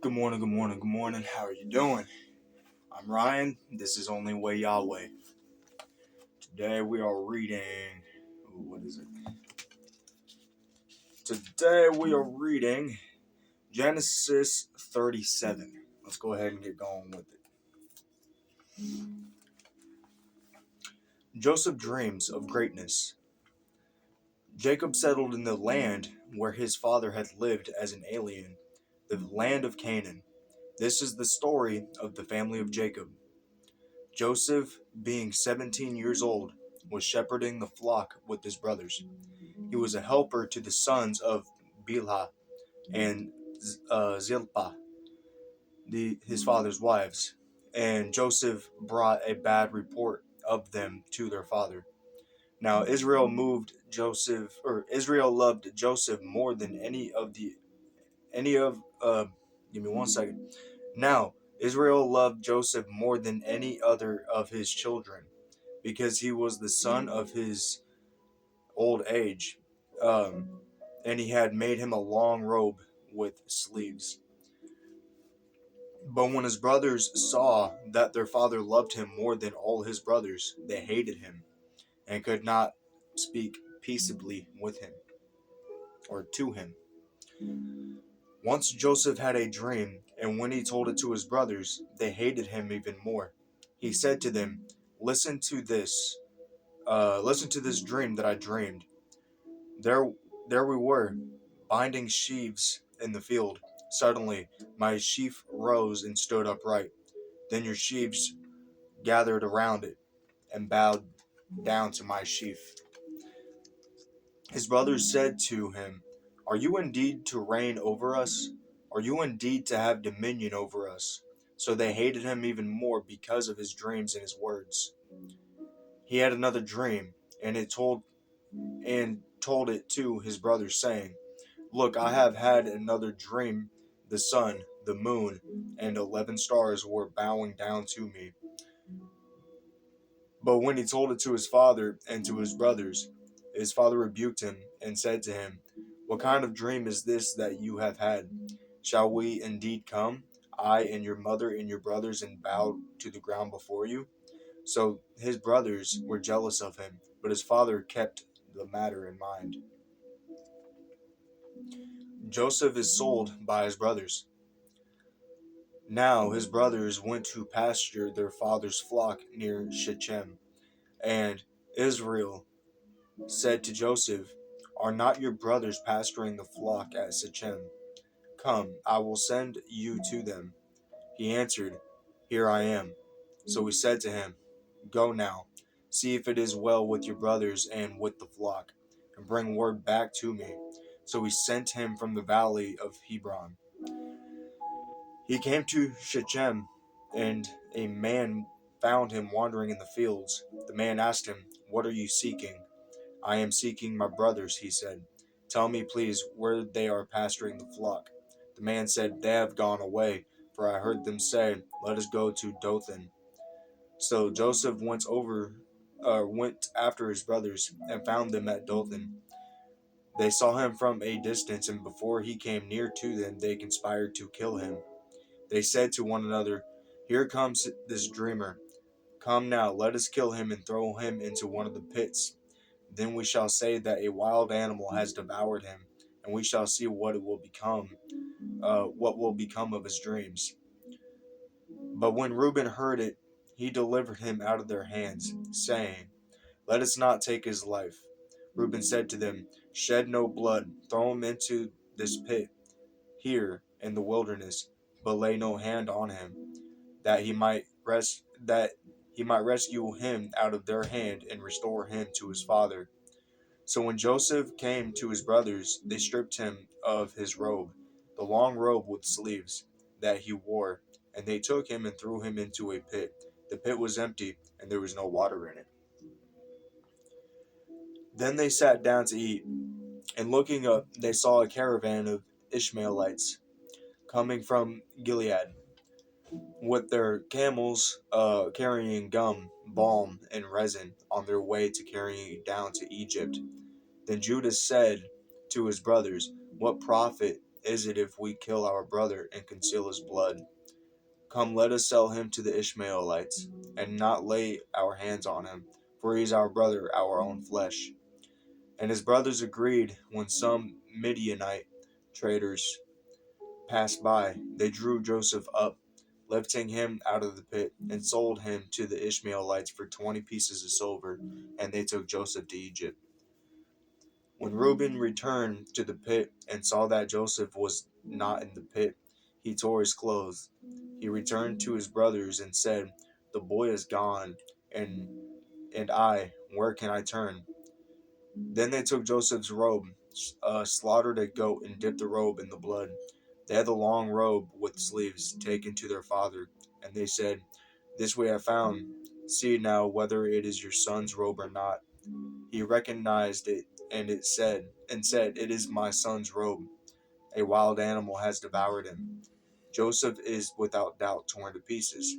Good morning, good morning, good morning. How are you doing? I'm Ryan. This is Only Way Yahweh. Today we are reading. What is it? Today we are reading Genesis 37. Let's go ahead and get going with it. Joseph dreams of greatness. Jacob settled in the land where his father had lived as an alien, the land of Canaan. This is the story of the family of Jacob. Joseph, being 17 years old, was shepherding the flock with his brothers. He was a helper to the sons of Bilhah and Zilpah, his father's wives, and Joseph brought a bad report of them to their father. Now Israel loved Joseph more than any of give me one second. Now Israel loved Joseph more than any other of his children, because he was the son of his old age, and he had made him a long robe with sleeves. But when his brothers saw that their father loved him more than all his brothers, they hated him and could not speak peaceably with him or to him. Once Joseph had a dream, and when he told it to his brothers, they hated him even more. He said to them, "Listen to this. Listen to this dream that I dreamed. There, there we were, binding sheaves in the field. Suddenly, my sheaf rose and stood upright. Then your sheaves gathered around it and bowed down to my sheaf." His brothers said to him, "Are you indeed to reign over us? Are you indeed to have dominion over us?" So they hated him even more because of his dreams and his words. He had another dream, and told it to his brothers, saying, "Look, I have had another dream. The sun, the moon, and 11 stars were bowing down to me." But when he told it to his father and to his father rebuked him and said to him, "What kind of dream is this that you have had? Shall we indeed come, I and your mother and your brothers, and bow to the ground before you?" So his brothers were jealous of him, but his father kept the matter in mind. Joseph is sold by his brothers. Now his brothers went to pasture their father's flock near Shechem, and Israel said to Joseph, "Are not your brothers pasturing the flock at Shechem? Come, I will send you to them." He answered, "Here I am." So he said to him, "Go now, see if it is well with your brothers and with the flock, and bring word back to me." So he sent him from the valley of Hebron. He came to Shechem, and a man found him wandering in the fields. The man asked him, "What are you seeking?" "I am seeking my brothers," he said. "Tell me, please, where they are pasturing the flock." The man said, "They have gone away, for I heard them say, 'Let us go to Dothan.'" So Joseph went after his brothers and found them at Dothan. They saw him from a distance, and before he came near to them, they conspired to kill him. They said to one another, "Here comes this dreamer. Come now, let us kill him and throw him into one of the pits. Then we shall say that a wild animal has devoured him, and we shall see what will become of his dreams." But when Reuben heard it, he delivered him out of their hands, saying, "Let us not take his life." Reuben said to them, "Shed no blood, throw him into this pit here in the wilderness, but lay no hand on him, that he might rescue him out of their hand and restore him to his father." So when Joseph came to his brothers, they stripped him of his robe, the long robe with sleeves that he wore, and they took him and threw him into a pit. The pit was empty, and there was no water in it. Then they sat down to eat, and looking up, they saw a caravan of Ishmaelites coming from Gilead, with their camels carrying gum, balm, and resin on their way to carrying it down to Egypt. Then Judah said to his brothers, "What profit is it if we kill our brother and conceal his blood? Come, let us sell him to the Ishmaelites, and not lay our hands on him, for he is our brother, our own flesh." And his brothers agreed. When some Midianite traders passed by, they drew Joseph up, lifting him out of the pit, and sold him to the Ishmaelites for 20 pieces of silver, and they took Joseph to Egypt. When Reuben returned to the pit and saw that Joseph was not in the pit, he tore his clothes. He returned to his brothers and said, "The boy is gone, and where can I turn?" Then they took Joseph's robe, slaughtered a goat, and dipped the robe in the blood. They had the long robe with sleeves taken to their father, and they said, "This we have found. See now whether it is your son's robe or not." He recognized it, and said, "It is my son's robe. A wild animal has devoured him. Joseph is without doubt torn to pieces."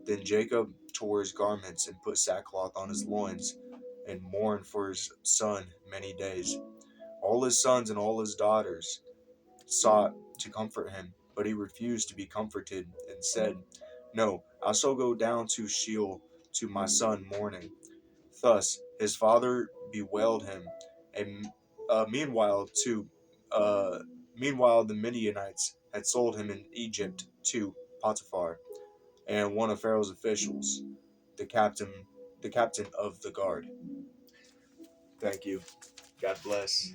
Then Jacob tore his garments and put sackcloth on his loins, and mourned for his son many days. All his sons and all his daughters sought to comfort him, but he refused to be comforted, and said, "No, I shall go down to Sheol to my son mourning." Thus his father bewailed him, and uh, meanwhile, to uh, meanwhile the Midianites had sold him in Egypt to Potiphar, and one of Pharaoh's officials, the captain, the captain of the guard. Thank you. God bless.